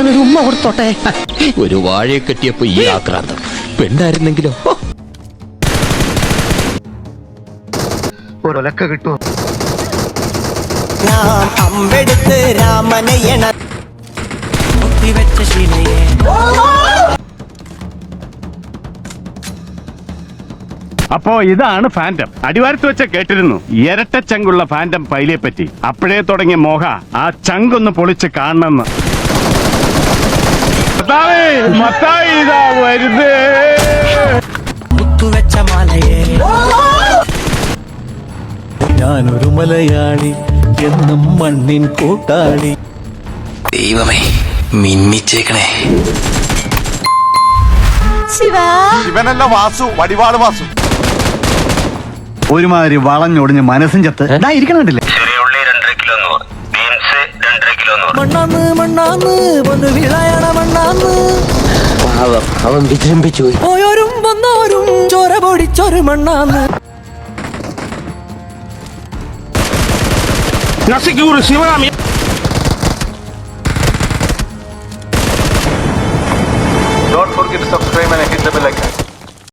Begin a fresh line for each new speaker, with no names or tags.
ഞാനൊരു ഉമ്മ കൊടുത്തോട്ടെ.
ഒരു വാഴയെ കെട്ടിയപ്പോ ഈ ആക്രാന്തം. പെണ്ണായിരുന്നെങ്കിലോ?
ഒരൊലക്ക കിട്ടുമോ?
അമ്പെടുത്ത് രാമനയണ വെച്ച ശീലയെ
അപ്പോ ഇതാണ് ഫാൻറ്റം. അടിവാരത്ത് വെച്ച കേട്ടിരുന്നു ഇരട്ട ചങ്കുള്ള ഫാൻറ്റം പൈലിയെ പറ്റി. അപ്പോഴേ തുടങ്ങിയ മോഹ ആ ചങ്കൊന്ന് പൊളിച്ച് കാണണമെന്ന്.
മുത്തുവെച്ച മാലയെ
ഞാനൊരു മലയാളി എന്നും മണ്ണിൻ കൂട്ടാളി.
ദൈവമേ മിന്നിച്ചേക്കണേ.
ഇവനല്ല വാസു, വടിവാള് വാസു.
ഒരുമാതിരി വളഞ്ഞൊടിഞ്ഞ് മനസ്സും ചത്ത് ഇരിക്കണില്ലേ?
മണ്ണാന്ന് മണ്ണാന്ന് വന്ന് വീഴായണ മണ്ണാന്ന്.
അവൻ വിജൃംഭിച്ചു.
പോയോരും വന്നോരും ചോര പൊടിച്ചൊരു മണ്ണാന്ന്.
Don't forget to subscribe.